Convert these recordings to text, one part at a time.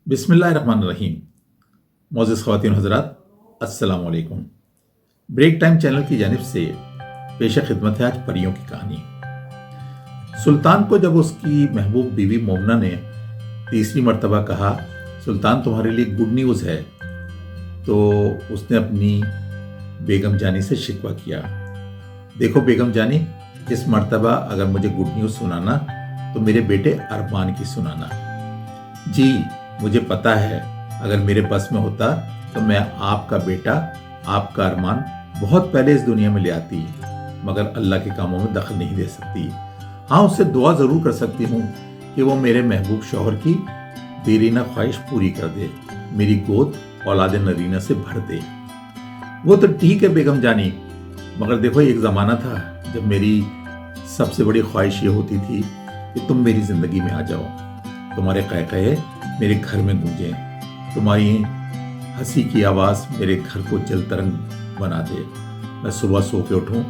बिस्मिल्लाहिर्रहमानिर्रहीम। मोअज़्ज़िज़ ख़वातीन हज़रात, अस्सलामु अलैकुम। ब्रेक टाइम चैनल की जानिब से पेश खिदमत है आज परियों की कहानी। सुल्तान को जब उसकी महबूब बीवी मोमना ने तीसरी मर्तबा कहा, सुल्तान तुम्हारे लिए गुड न्यूज़ है, तो उसने अपनी बेगम जानी से शिकवा किया। देखो बेगम जानी, इस मर्तबा अगर मुझे गुड न्यूज़ सुनाना तो मेरे बेटे अरमान की सुनाना। जी मुझे पता है, अगर मेरे बस में होता तो मैं आपका बेटा, आपका अरमान बहुत पहले इस दुनिया में ले आती, मगर अल्लाह के कामों में दखल नहीं दे सकती। हाँ, उससे दुआ ज़रूर कर सकती हूँ कि वो मेरे महबूब शौहर की देरीना ख्वाहिश पूरी कर दे, मेरी गोद औलाद नरीना से भर दे। वो तो ठीक है बेगम जानी, मगर देखो एक ज़माना था जब मेरी सबसे बड़ी ख्वाहिश ये होती थी कि तुम मेरी ज़िंदगी में आ जाओ, तुम्हारे क़हक़हे मेरे घर में गूंजें, तुम्हारी हंसी की आवाज़ मेरे घर को जल तरंग बना दे, मैं सुबह सो के उठूं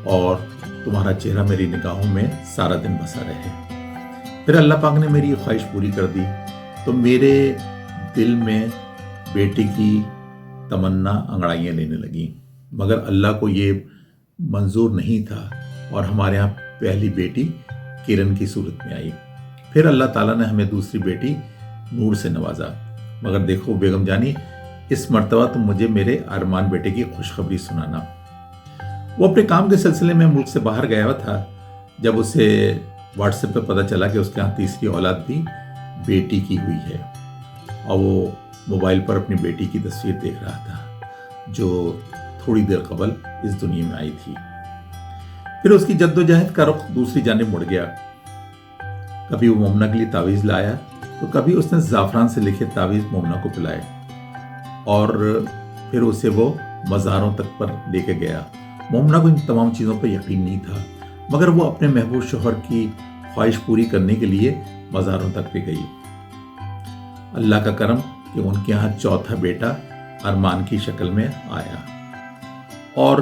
और तुम्हारा चेहरा मेरी निगाहों में सारा दिन बसा रहे। फिर अल्लाह पाक ने मेरी ख्वाहिश पूरी कर दी तो मेरे दिल में बेटे की तमन्ना अंगड़ाइयाँ लेने लगी, मगर अल्लाह को ये मंजूर नहीं था और हमारे यहाँ पहली बेटी किरण की सूरत में आई। फिर अल्लाह ताला ने हमें दूसरी बेटी नूर से नवाजा। मगर देखो बेगम जानी, इस मर्तबा तुम मुझे मेरे अरमान बेटे की खुशखबरी सुनाना। वो अपने काम के सिलसिले में मुल्क से बाहर गया हुआ था, जब उसे व्हाट्सएप पे पता चला कि उसके यहाँ तीसरी औलाद भी बेटी की हुई है, और वो मोबाइल पर अपनी बेटी की तस्वीर देख रहा था जो थोड़ी देर कबल इस दुनिया में आई थी। फिर उसकी जद्दोजहद का रुख दूसरी जानिब मुड़ गया। कभी वो मोमना के लिए तावीज़ लाया तो कभी उसने ज़ाफ़रान से लिखे तावीज़ मोमना को पिलाए, और फिर उसे वो मज़ारों तक पर लेके गया। मोमना को इन तमाम चीज़ों पर यकीन नहीं था, मगर वो अपने महबूब शौहर की ख्वाहिश पूरी करने के लिए मज़ारों तक भी गई। अल्लाह का करम कि उनके यहाँ चौथा बेटा अरमान की शक्ल में आया और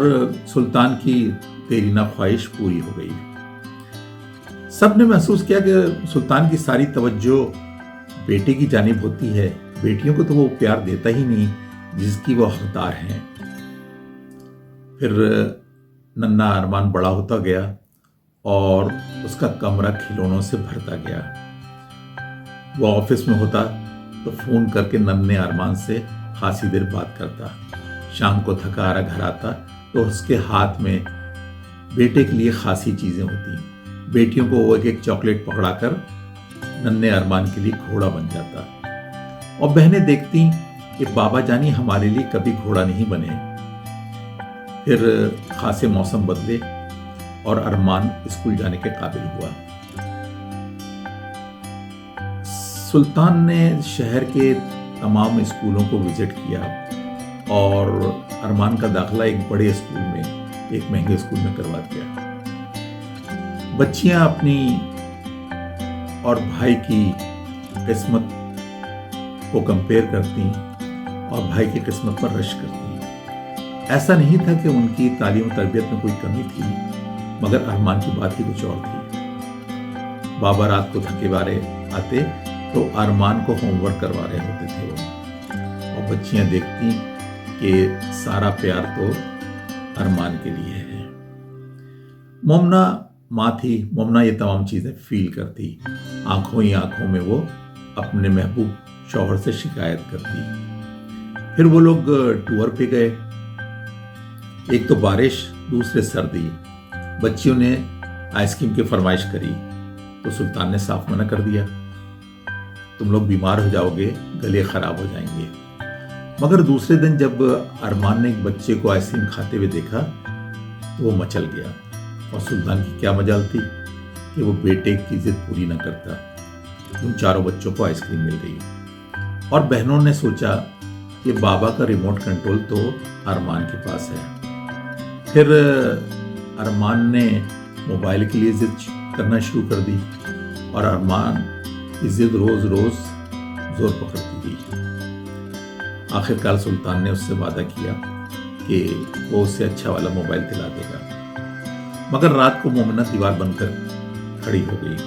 सुल्तान की देरीना ख्वाहिश पूरी हो गई। सब ने महसूस किया कि सुल्तान की सारी तवज्जो बेटे की जानिब होती है, बेटियों को तो वो प्यार देता ही नहीं जिसकी वो हकदार हैं। फिर नन्हा अरमान बड़ा होता गया और उसका कमरा खिलौनों से भरता गया। वो ऑफिस में होता तो फोन करके नन्हे अरमान से खासी देर बात करता। शाम को थका हारा घर आता तो उसके हाथ में बेटे के लिए खासी चीजें होती। बेटियों को वो एक एक चॉकलेट पकड़ाकर नन्हे अरमान के लिए घोड़ा बन जाता, और बहनें देखती कि बाबा जानी हमारे लिए कभी घोड़ा नहीं बने। फिर खासे मौसम बदले और अरमान स्कूल जाने के काबिल हुआ। सुल्तान ने शहर के तमाम स्कूलों को विजिट किया और अरमान का दाखिला एक बड़े स्कूल में, एक महंगे स्कूल में करवा दिया। बच्चियां अपनी और भाई की किस्मत को कंपेयर करती और भाई की किस्मत पर रश करती। ऐसा नहीं था कि उनकी तालीम और तरबियत में कोई कमी थी, मगर अरमान की बात ही कुछ और थी। बाबा रात को थके वारे आते तो अरमान को होमवर्क करवा रहे होते थे वो, और बच्चियां देखती कि सारा प्यार तो अरमान के लिए है। मोमना माँ थी, मोमना ये तमाम चीज़ें फील करती। आंखों ही आंखों में वो अपने महबूब शौहर से शिकायत करती। फिर वो लोग टूर पे गए, एक तो बारिश, दूसरे सर्दी। बच्चियों ने आइसक्रीम की फरमाइश करी तो सुल्तान ने साफ मना कर दिया, तुम लोग बीमार हो जाओगे, गले खराब हो जाएंगे। मगर दूसरे दिन जब अरमान ने एक बच्चे को आइसक्रीम खाते हुए देखा तो वो मचल गया, और सुल्तान की क्या मजाल थी कि वो बेटे की जिद पूरी न करता। उन चारों बच्चों को आइसक्रीम मिल गई और बहनों ने सोचा कि बाबा का रिमोट कंट्रोल तो अरमान के पास है। फिर अरमान ने मोबाइल के लिए जिद करना शुरू कर दी और अरमान की जिद रोज रोज जोर पकड़ती गई। आखिरकार सुल्तान ने उससे वादा किया कि वो उससे अच्छा वाला मोबाइल दिला देगा, मगर रात को मोमना दीवार बनकर खड़ी हो गई।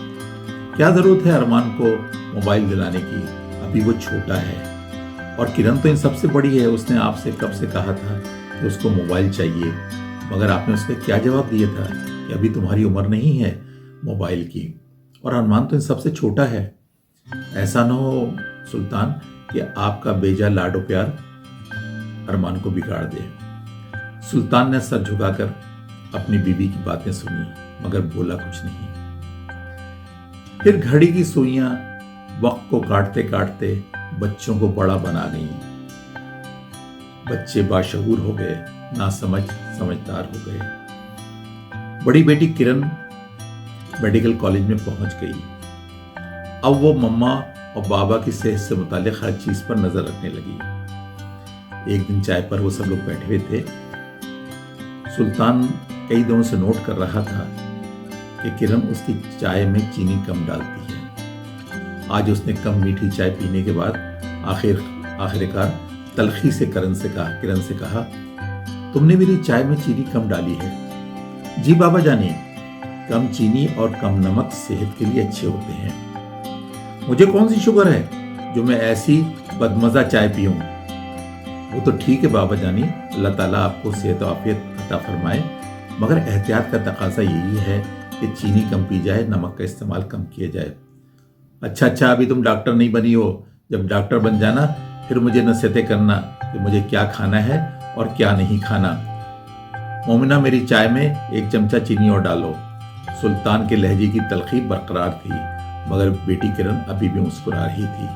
क्या जरूरत है अरमान को मोबाइल दिलाने की, अभी वो छोटा है। और किरण तो इन सबसे बड़ी है, उसने आपसे कब से कहा था कि उसको मोबाइल चाहिए, मगर आपने उसका क्या जवाब दिया था कि अभी तुम्हारी उम्र नहीं है मोबाइल की, और अरमान तो इन सबसे छोटा है। ऐसा ना हो सुल्तान कि आपका बेजा लाडो प्यार अरमान को बिगाड़ दे। सुल्तान ने सर झुकाकर अपनी बीवी की बातें सुनी मगर बोला कुछ नहीं। फिर घड़ी की सुइयां वक्त को काटते काटते बच्चों को बड़ा बना गई। बच्चे बाशऊर हो गए, समझदार हो गए। बड़ी बेटी किरण मेडिकल कॉलेज में पहुंच गई। अब वो मम्मा और बाबा की सेहत से मुतालिक हर चीज पर नजर रखने लगी। एक दिन चाय पर वो सब लोग बैठे हुए थे। सुल्तान कई दिनों से नोट कर रहा था कि किरण उसकी चाय में चीनी कम डालती है। आज उसने कम मीठी चाय पीने के बाद आखिरकार तलखी से किरण से कहा, तुमने मेरी चाय में चीनी कम डाली है। जी बाबा जानी, कम चीनी और कम नमक सेहत के लिए अच्छे होते हैं। मुझे कौन सी शुगर है जो मैं ऐसी बदमजा चाय पीऊं। वो तो ठीक है बाबा जानी, अल्लाह ताला आपको सेहत और आफियत अता फरमाए, मगर एहतियात का तकाजा यही है कि चीनी कम पी जाए, नमक का इस्तेमाल कम किया जाए। अच्छा, अभी तुम डॉक्टर नहीं बनी हो। जब डॉक्टर बन जाना फिर मुझे नसीहतें करना कि मुझे क्या खाना है और क्या नहीं खाना। मोमिना, मेरी चाय में 1 चमचा चीनी और डालो। सुल्तान के लहजे की तलखी बरकरार थी, मगर बेटी किरण अभी भी मुस्कुरा रही थी।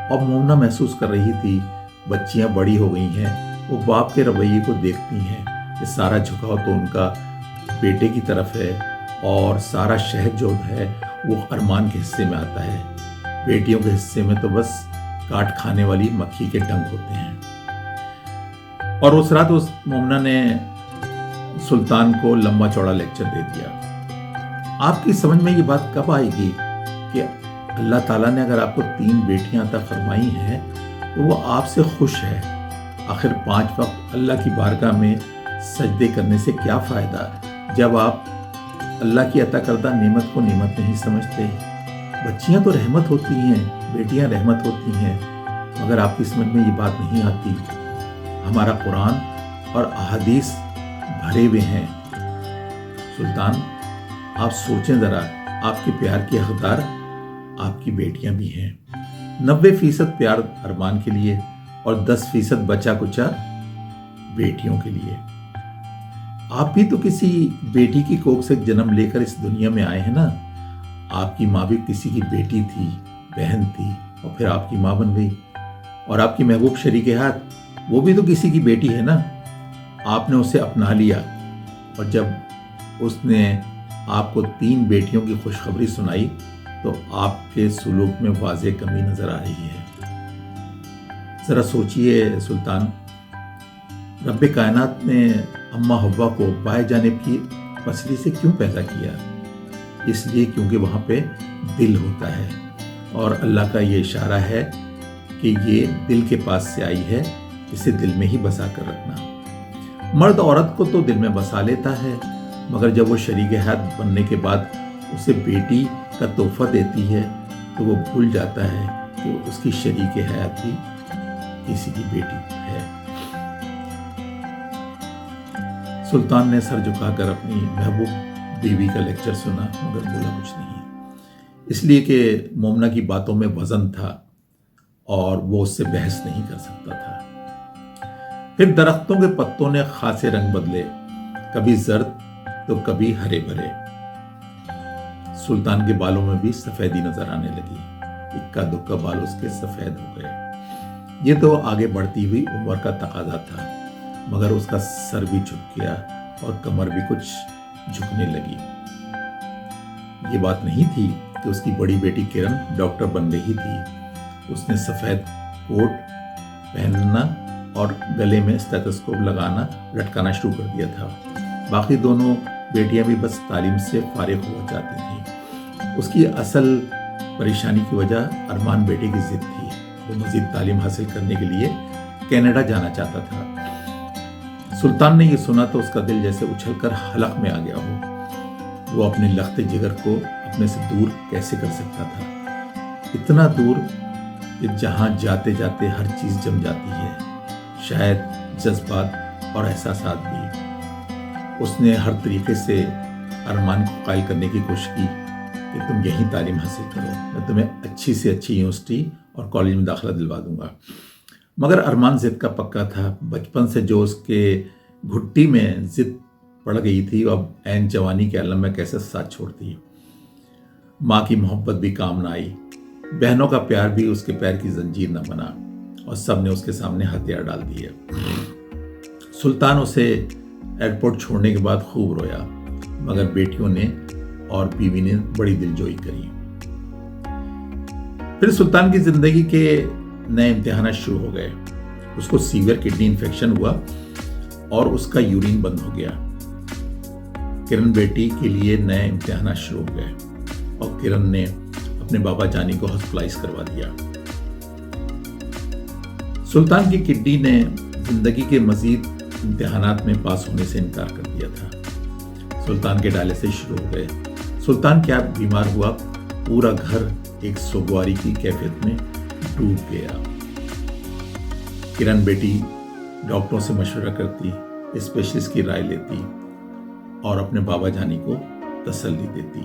और मोमिना महसूस कर रही थी बच्चियां बड़ी हो गई हैं, वो बाप के रवैये को देखती हैं कि सारा झुकाव तो उनका बेटे की तरफ है और सारा शहद जो है वो अरमान के हिस्से में आता है। बेटियों के हिस्से में तो बस काट खाने वाली मक्खी के डंक होते हैं। और उस रात उस मोमिना ने सुल्तान को लंबा चौड़ा लेक्चर दे दिया। आपकी समझ में ये बात कब आएगी कि अल्लाह ताला ने अगर आपको 3 बेटियां अता फरमाई हैं तो वो आपसे खुश है। आखिर 5 वक्त अल्लाह की बारगाह में सजदे करने से क्या फायदा जब आप अल्लाह की अता करदा नेमत को नेमत नहीं समझते। बच्चियां तो रहमत होती हैं, बेटियां रहमत होती हैं, मगर आपकी समझ में ये बात नहीं आती। हमारा कुरान और अहादीस भरे हुए हैं। सुल्तान, आप सोचें जरा, आपके प्यार की हकदार आपकी बेटियां भी हैं। 90% प्यार अरमान के लिए और 10% बचा कुचा बेटियों के लिए। आप भी तो किसी बेटी की कोख से जन्म लेकर इस दुनिया में आए हैं ना। आपकी माँ भी किसी की बेटी थी, बहन थी, और फिर आपकी माँ बन गई। और आपकी महबूब शरीके हाथ, वो भी तो किसी की बेटी है ना। आपने उसे अपना लिया, और जब उसने आपको 3 बेटियों की खुशखबरी सुनाई तो आपके सुलूक में वाज़े कमी नजर आ रही है। जरा सोचिए सुल्तान, रब्बे कायनात ने अम्मा हव्वा को बाएं जानिब की पसली से क्यों पैदा किया? इसलिए क्योंकि वहाँ पे दिल होता है, और अल्लाह का ये इशारा है कि ये दिल के पास से आई है, इसे दिल में ही बसा कर रखना। मर्द औरत को तो दिल में बसा लेता है, मगर जब वो शरीके हयात बनने के बाद उसे बेटी का तोहफा देती है तो वो भूल जाता है कि उसकी शरीके हयात भी किसी की बेटी है। सुल्तान ने सर झुकाकर अपनी महबूब बीवी का लेक्चर सुना, मगर बोला कुछ नहीं, इसलिए कि मोमिना की बातों में वजन था और वो उससे बहस नहीं कर सकता था। फिर दरख्तों के पत्तों ने खासे रंग बदले, कभी जर्द तो कभी हरे भरे। सुल्तान के बालों में भी सफेदी नजर आने लगी। इक्का दुक्का बाल उसके सफेद हो गए। ये तो आगे बढ़ती हुई उम्र का तकाजा था, मगर उसका सर भी झुक गया और कमर भी कुछ झुकने लगी। ये बात नहीं थी कि उसकी बड़ी बेटी किरण डॉक्टर बन रही थी। उसने सफेद कोट पहनना और गले में स्टेथोस्कोप लटकाना शुरू कर दिया था। बाकी दोनों बेटियां भी बस तालीम से फारिग हो जाती थी। उसकी असल परेशानी की वजह अरमान बेटे की जिद थी। वो मजीद तालीम हासिल करने के लिए कनाडा जाना चाहता था। सुल्तान ने यह सुना तो उसका दिल जैसे उछलकर हलक में आ गया हो। वो अपने लख्ते जिगर को अपने से दूर कैसे कर सकता था? इतना दूर کہ جہاں جاتے جاتے ہر چیز جم جاتی ہے، شاید جذبات اور احساسات بھی۔ اس نے ہر طریقے سے ارمان کو قائل کرنے کی کوشش کی کہ تم یہیں تعلیم حاصل کرو، میں تمہیں اچھی سے اچھی یونیورسٹی اور کالج میں داخلہ دلوا دوں گا۔ مگر ارمان ضد کا پکا تھا۔ بچپن سے جو اس کے گھٹی میں ضد پڑ گئی تھی، اب عین جوانی کے عالم میں کیسے ساتھ چھوڑتی۔ ماں کی محبت بھی کام نہ آئی، بہنوں کا پیار بھی اس کے پیر کی زنجیر نہ بنا، اور سب نے اس کے سامنے ہتھیار ڈال دیے۔ سلطان اسے ایئرپورٹ چھوڑنے کے بعد خوب رویا، مگر بیٹیوں نے اور بیوی نے بڑی دلجوئی کری۔ پھر سلطان کی زندگی کے نئے امتحانات شروع ہو گئے۔ اس کو سیویئر کڈنی انفیکشن ہوا اور اس کا یورین بند ہو گیا۔ کرن بیٹی کے لیے نئے امتحانات شروع ہو گئے اور کرن نے اپنے بابا جانی کو ہاسپٹلائز کروا دیا۔ سلطان کی کڈنی نے زندگی کے مزید امتحانات میں پاس ہونے سے انکار کر دیا تھا۔ سلطان کے ڈائلسس شروع ہو گئے۔ سلطان کیا بیمار ہوا، پورا گھر ایک سوگواری کی کیفیت میں ڈوب گیا۔ کرن بیٹی ڈاکٹروں سے مشورہ کرتی، اسپیشلسٹ کی رائے لیتی اور اپنے بابا جانی کو تسلی دیتی۔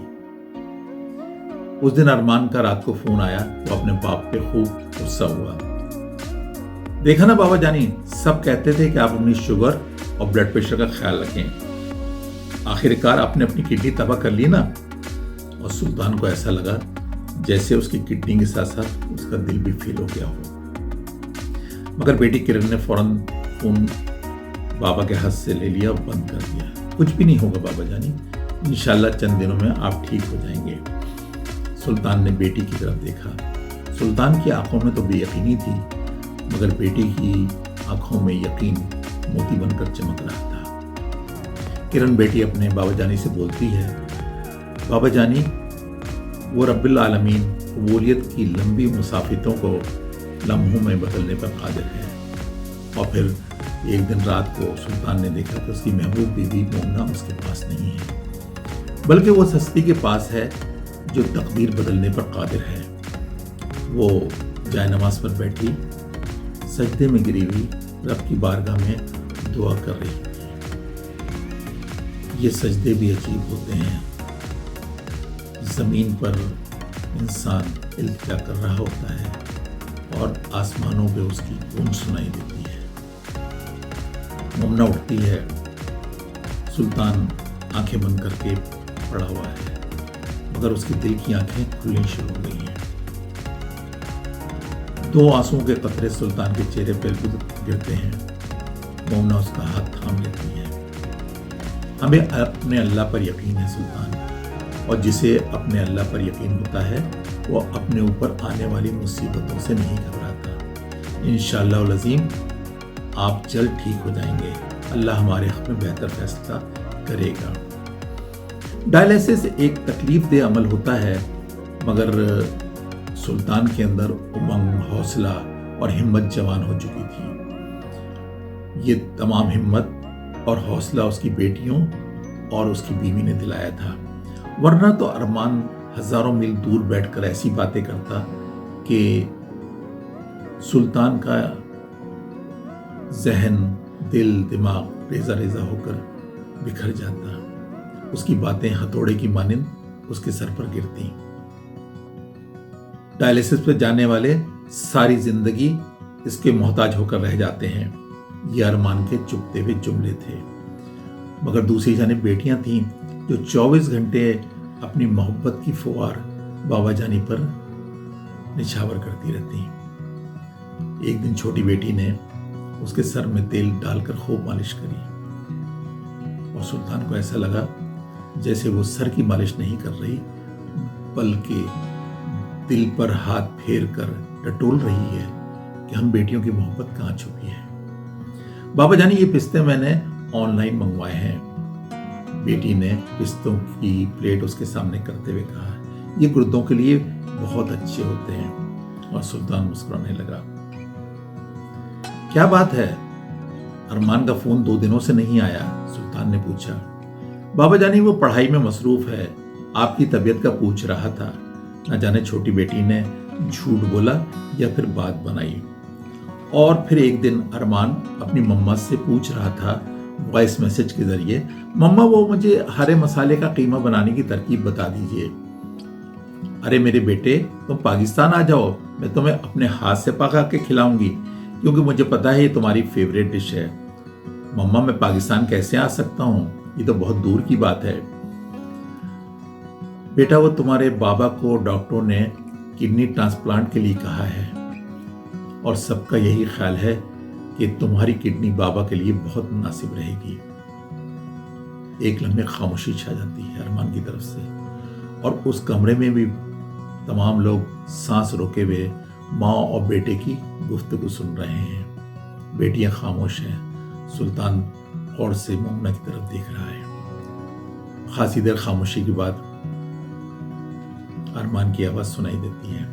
اس دن ارمان کا رات کو فون آیا، وہ اپنے باپ پہ خوب غصہ ہوا۔ دیکھا نا بابا جانی، سب کہتے تھے کہ آپ اپنی شوگر اور بلڈ پریشر کا خیال رکھیں، آخر کار آپ نے اپنی کڈنی تباہ کر لی نا۔ اور سلطان کو ایسا لگا جیسے اس کی کڈنی کے ساتھ ساتھ اس کا دل بھی فیل ہو گیا ہو۔ مگر بیٹی کرن نے فوراً فون بابا کے ہاتھ سے لے لیا اور بند کر دیا۔ کچھ بھی نہیں ہوگا بابا جانی، انشاءاللہ چند دنوں میں آپ ٹھیک ہو جائیں گے۔ سلطان نے بیٹی کی طرف دیکھا۔ سلطان کی آنکھوں میں تو بے یقینی تھی، مگر بیٹی کی آنکھوں میں یقین موتی بن کر چمک رہا تھا۔ کرن بیٹی اپنے بابا جانی سے بولتی ہے، بابا جانی، وہ رب العالمین قبولیت کی لمبی مسافتوں کو لمحوں میں بدلنے پر قادر ہے۔ اور پھر ایک دن رات کو سلطان نے دیکھا کہ اس کی محبوب بیوی مومنہ اس کے پاس نہیں ہے، بلکہ وہ ہستی کے پاس ہے جو تقدیر بدلنے پر قادر ہے۔ وہ جائے نماز پر بیٹھی، سجدے میں گری ہوئی رب کی بارگاہ میں دعا کر رہی تھی۔ یہ سجدے بھی عجیب ہوتے ہیں۔ زمین پر انسان التجا کر رہا ہوتا ہے اور آسمانوں پہ اس کی گونج سنائی دیتی ہے۔ مومنہ اٹھتی ہے، سلطان آنکھیں بند کر کے پڑا ہوا ہے، مگر اس کی دل کی آنکھیں کھلنی شروع ہو گئی ہیں۔ دو آنسوؤں کے قطرے سلطان کے چہرے پر گرتے ہیں۔ مومنہ اس کا ہاتھ تھام لیتی ہے۔ ہمیں اپنے اللہ پر یقین ہے سلطان، اور جسے اپنے اللہ پر یقین ہوتا ہے وہ اپنے اوپر آنے والی مصیبتوں سے نہیں گھبراتا۔ انشاءاللہ العظیم آپ جلد ٹھیک ہو جائیں گے، اللہ ہمارے حق میں بہتر فیصلہ کرے گا۔ ڈائلسس ایک تکلیف دہ عمل ہوتا ہے، مگر سلطان کے اندر امنگ، حوصلہ اور ہمت جوان ہو چکی تھی۔ یہ تمام ہمت اور حوصلہ اس کی بیٹیوں اور اس کی بیوی نے دلایا تھا، ورنہ تو ارمان ہزاروں میل دور بیٹھ کر ایسی باتیں کرتا کہ سلطان کا ذہن، دل، دماغ ریزہ ریزہ ہو کر بکھر جاتا۔ اس کی باتیں ہتھوڑے کی مانند اس کے سر پر گرتی۔ ڈائلسس پہ جانے والے ساری زندگی اس کے محتاج ہو کر رہ جاتے ہیں، یہ ارمان کے چپتے ہوئے جملے تھے۔ مگر دوسری جانب بیٹیاں تھیں جو 24 گھنٹے اپنی محبت کی فوار بابا جانی پر نچھاور کرتی رہتی۔ ایک دن چھوٹی بیٹی نے اس کے سر میں تیل ڈال کر خوب مالش کری، اور سلطان کو ایسا لگا جیسے وہ سر کی مالش نہیں کر رہی بلکہ دل پر ہاتھ پھیر کر ٹٹول رہی ہے کہ ہم بیٹیوں کی محبت کہاں چھپی ہے۔ بابا جانی، یہ پستے میں نے آن لائن منگوائے ہیں۔ بیٹی نے پستوں کی پلیٹ اس کے سامنے کرتے ہوئے کہا، یہ گردوں کے لیے بہت اچھے ہوتے ہیں۔ اور سلطان مسکرانے لگا۔ کیا بات ہے، ارمان کا فون 2 دنوں سے نہیں آیا؟ سلطان نے پوچھا۔ بابا جانی، وہ پڑھائی میں مصروف ہے، آپ کی طبیعت کا پوچھ رہا تھا۔ نہ جانے چھوٹی بیٹی نے झूठ बोला या फिर बात बनाई। और फिर एक दिन अरमान अपनी मम्मा से पूछ रहा था वॉइस मैसेज के जरिए, मम्मा वो मुझे हरे मसाले का कीमा बनाने की तरकीब बता दीजिए। अरे मेरे बेटे, तुम पाकिस्तान आ जाओ, मैं तुम्हें अपने हाथ से पका के खिलाऊंगी, क्योंकि मुझे पता है ये तुम्हारी फेवरेट डिश है। मम्मा मैं पाकिस्तान कैसे आ सकता हूँ, ये तो बहुत दूर की बात है। बेटा वो तुम्हारे बाबा को डॉक्टरों ने किडनी ट्रांसप्लांट के लिए कहा है और सबका यही ख्याल है कि तुम्हारी किडनी बाबा के लिए बहुत मुनासिब रहेगी। एक लम्हे खामोशी छा जाती है अरमान की तरफ से, और उस कमरे में भी तमाम लोग सांस रोके हुए माँ और बेटे की गुफ्तगू सुन रहे हैं। बेटियां खामोश हैं। सुल्तान गौर से मोमना की तरफ देख रहा है। खासी देर खामोशी के बाद अरमान की आवाज सुनाई देती है,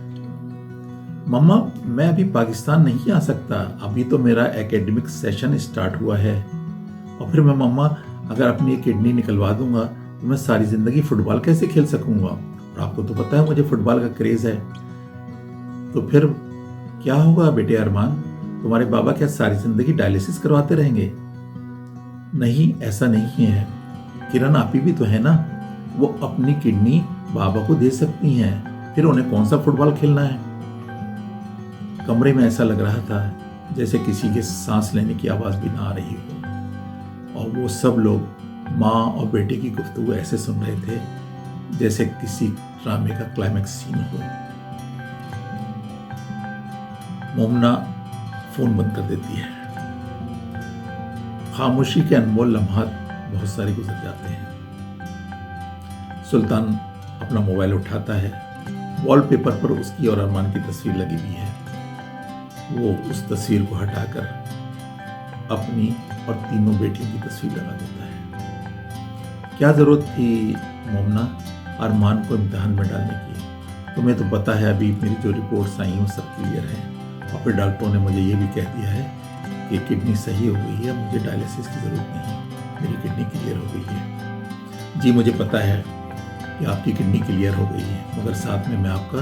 मम्मा मैं अभी पाकिस्तान नहीं आ सकता, अभी तो मेरा एकेडमिक सेशन स्टार्ट हुआ है, और फिर मैं मम्मा अगर अपनी किडनी निकलवा दूंगा तो मैं सारी जिंदगी फुटबॉल कैसे खेल सकूंगा, और आपको तो पता है मुझे फुटबॉल का क्रेज है। तो फिर क्या होगा बेटे अरमान, तुम्हारे बाबा क्या सारी जिंदगी डायलिसिस करवाते रहेंगे? नहीं ऐसा नहीं है, किरण आपी भी तो है ना, वो अपनी किडनी बाबा को दे सकती हैं, फिर उन्हें कौन सा फुटबॉल खेलना है। कमरे में ऐसा लग रहा था जैसे किसी के सांस लेने की आवाज भी ना आ रही हो, और वो सब लोग माँ और बेटे की गुफ्तगू ऐसे सुन रहे थे जैसे किसी ड्रामे का क्लाइमैक्स सीन हो। मोमना फोन बंद कर देती है। खामोशी के अनमोल लम्हात बहुत सारे गुजर जाते हैं। सुल्तान अपना मोबाइल उठाता है। वॉलपेपर पर उसकी और अरमान की तस्वीर लगी हुई है। वो उस तस्वीर को हटाकर अपनी और तीनों बेटियों की तस्वीर लगा देता है। क्या जरूरत थी मोमना अरमान को इम्तिहान में डालने की? तुम्हें तो पता है अभी मेरी जो रिपोर्ट्स आई हैं सब क्लियर है, और फिर डॉक्टरों ने मुझे ये भी कह दिया है कि किडनी सही हो गई है, मुझे डायलिसिस की ज़रूरत नहीं, मेरी किडनी क्लियर हो गई है। जी मुझे पता है कि आपकी किडनी क्लियर हो गई है, मगर साथ में मैं आपका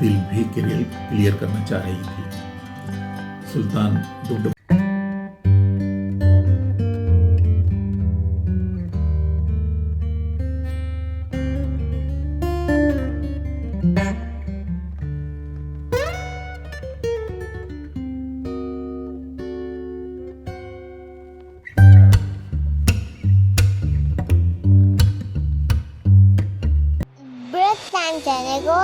दिल भी क्लियर करना चाह रही थी। सुल्तान दुब चैनल को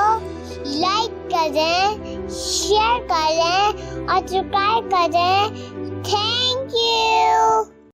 लाइक करें, शेयर करें और सब्सक्राइब करें। थैंक